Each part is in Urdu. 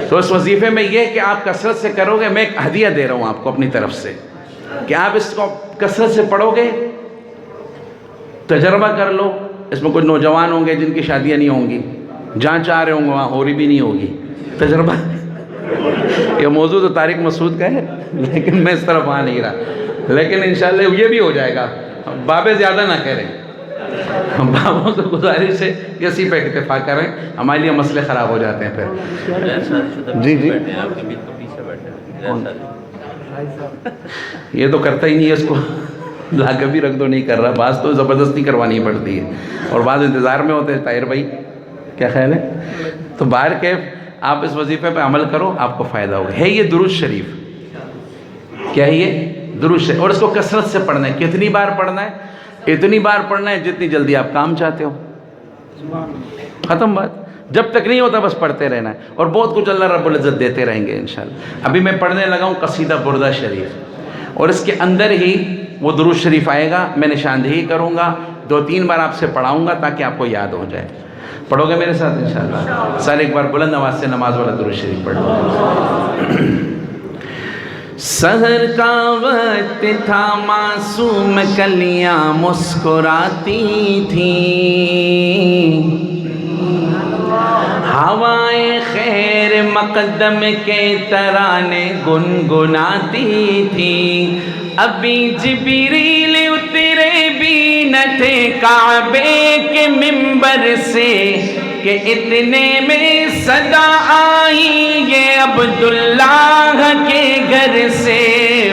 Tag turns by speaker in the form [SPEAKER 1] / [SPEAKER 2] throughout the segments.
[SPEAKER 1] تو اس وظیفے میں یہ کہ آپ کثرت سے کرو گے، میں ایک ہدیہ دے رہا ہوں آپ کو اپنی طرف سے کہ آپ اس کو کثرت سے پڑھو گے، تجربہ کر لو. اس میں کچھ نوجوان ہوں گے جن کی شادیاں نہیں ہوں گی، جہاں چاہ رہے ہوں گے وہاں ہو رہی بھی نہیں ہوگی. تجربہ یہ موضوع تو طارق مسعود کا ہے لیکن میں اس طرف آ نہیں رہا، لیکن انشاءاللہ یہ بھی ہو جائے گا. بابے زیادہ نہ کہہ رہے، بابوں سے گزارش ہے کہ اسی پہ اتفاق کریں، ہمارے لیے مسئلے خراب ہو جاتے ہیں پھر. جی جی یہ تو کرتا ہی نہیں ہے، اس کو لا کے بھی رکھ دو نہیں کر رہا. بعض تو زبردستی کروانی پڑتی ہے اور بعض انتظار میں ہوتے ہیں. طاہر بھائی کیا خیال ہے؟ تو باہر کیف آپ اس وظیفے پہ عمل کرو، آپ کو فائدہ ہوگا. ہے یہ درود شریف، کیا ہے یہ درود شریف، اور اس کو کثرت سے پڑھنا ہے. کتنی بار پڑھنا ہے؟ اتنی بار پڑھنا ہے جتنی جلدی آپ کام چاہتے ہو. ختم بات. جب تک نہیں ہوتا بس پڑھتے رہنا ہے، اور بہت کچھ اللہ رب العزت دیتے رہیں گے انشاءاللہ. ابھی میں پڑھنے لگا ہوں قصیدہ بردہ شریف، اور اس کے اندر ہی وہ درود شریف آئے گا. میں نشاندہی کروں گا، 2-3 بار آپ سے پڑھاؤں گا تاکہ آپ کو یاد ہو جائے. پڑھو گے میرے ساتھ انشاءاللہ؟ سارے ایک بار بلند آواز سے نماز والا درود شریف پڑھ لو. سحر کا وقت تھا، معصوم کلیاں مسکراتی تھیں، ہوائیں خیر مقدم کے ترانے گنگناتی تھیں. ابھی جبریل اترے بھی نہ تھے کعبے کے منبر سے کہ اتنے میں صدا آئی یہ عبداللہ کے گھر سے.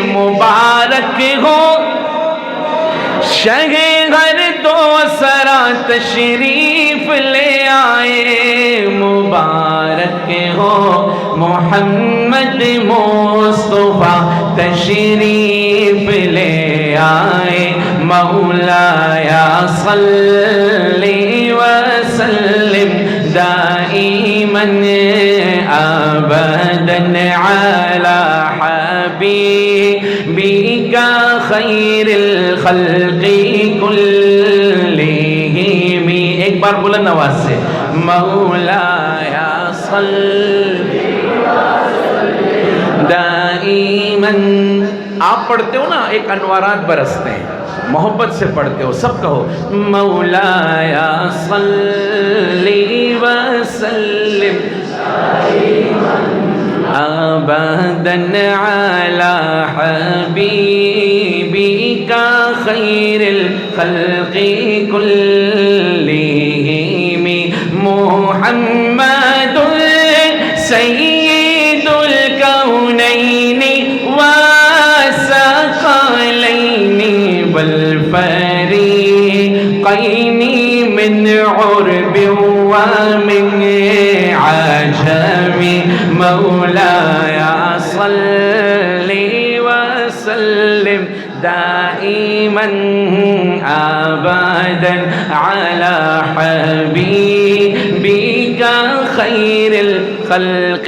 [SPEAKER 1] مبارک ہو شہ گھر دو سرا تشریف لے آئے. مبارک ہو محمد مصطفیٰ تشریف لے آئے. مولایا صلی وسلم دائما ابدا علی حبیبک خیر الخلق کلہم. ایک بار بلند آواز سے مولایا صلی دائما. آپ پڑھتے ہو نا، ایک انوارات برستے ہیں، محبت سے پڑھتے ہو. سب کہو مولایا صلی وسلم ابدا علی حبیبک خیر الخلق کلہم. محمد سید الکونین والثقلین والفریقین من عرب ومن عجم. مولایا صلی وسلم دائما ابدا علی حبیبک خیر الخلق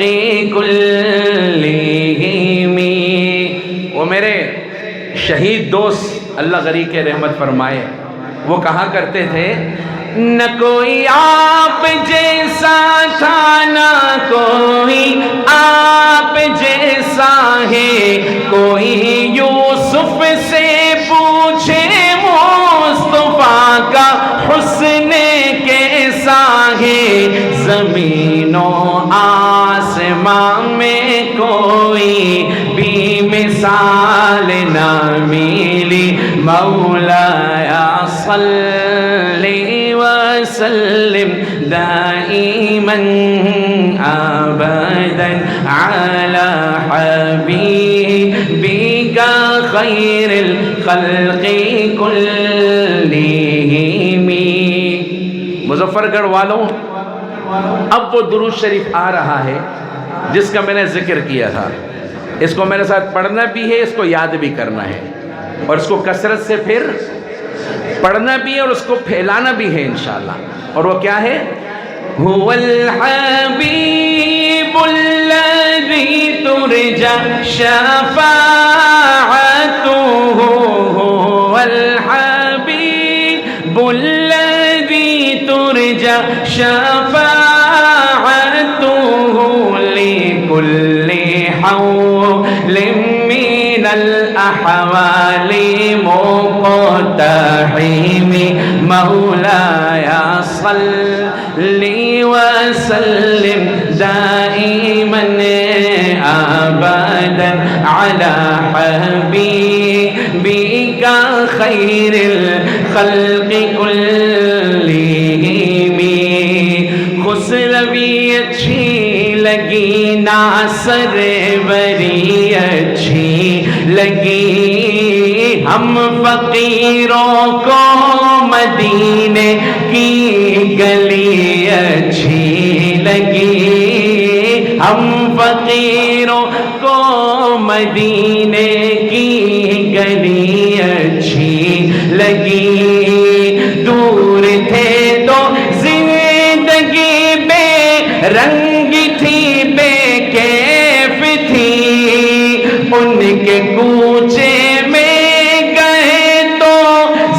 [SPEAKER 1] کلہم. وہ میرے شہید دوست اللہ غریق رحمت فرمائے، وہ کہا کرتے تھے نہ کوئی آپ جیسا تھا نہ کوئی آپ جیسا ہے. کوئی یوسف سے پوچھے مصطفیٰ کا حسن کیسا ہے. زمین و آسمان میں کوئی بھی مثال نہ ملی. مولایا صلی وسلم دائما ابدا علی حبیبک خیر الخلق کلہم. مظفر گڑھ والوں، اب وہ درود شریف آ رہا ہے جس کا میں نے ذکر کیا تھا. اس کو میرے ساتھ پڑھنا بھی ہے، اس کو یاد بھی کرنا ہے، اور اس کو کثرت سے پھر پڑھنا بھی ہے اور اس کو پھیلانا بھی ہے انشاءاللہ. اور وہ کیا ہے؟ هو الحبیب الذی ترجى شفاعته. هو الحبیب الذی ترجى شفاعته. حول من الأحوال مقتحم مولاي صل وسلم دائما أبدا على حبيبك خير الخلق كلهم خسر بھی اچھی لگی ناصر بری اچھی لگی ہم فقیروں کو مدینے کی گلی اچھی لگی ہم فقیروں کو مدینے کی گلی اچھی لگی دور تھے تو زندگی بے رنگ تھی بے کیف تھی ان کے کوچے میں گئے تو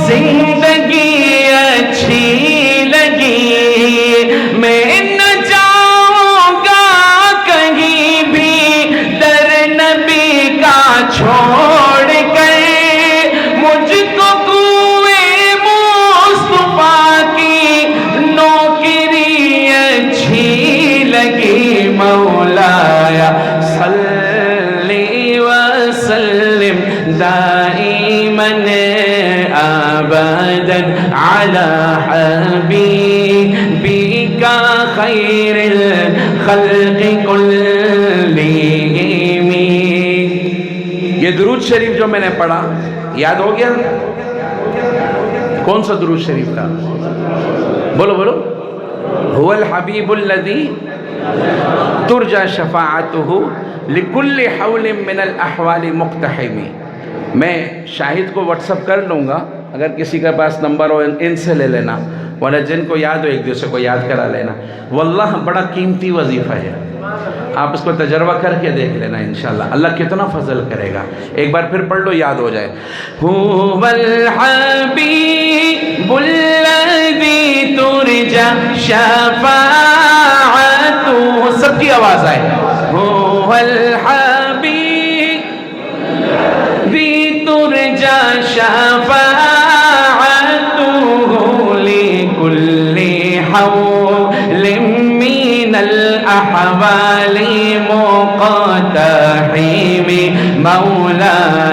[SPEAKER 1] زندگی اچھی لگی میں نہ جاؤں گا کہیں بھی در نبی کا چھوڑ کر مجھ کو کوئے مصطفیٰ کی نوکری اچھی لگی مولایا صلی وسلم دائما ابدا على حبيبك خير الخلق كلهم. یہ درود شریف جو میں نے پڑھا یاد ہو گیا؟ کون سا درود شریف تھا؟ بولو بولو. هو الحبیب الذی ترجى شفاعته لكل حول من الاحوال مقتحم. میں شاہد کو واٹس اپ کر لوں گا، اگر کسی کے پاس نمبر ہو ان سے لے لینا، ورنہ جن کو یاد ہو ایک دوسرے کو یاد کرا لینا. واللہ بڑا قیمتی وظیفہ ہے، آپ اس کو تجربہ کر کے دیکھ لینا انشاءاللہ اللہ کتنا فضل کرے گا. ایک بار پھر پڑھ لو یاد ہو جائے. هو الحبیب الذی ترجى شفاعته، سب کی آواز آئے. هو الحبیب ترجى شفاعته لكل حول من الأحوال مقتحم مولاي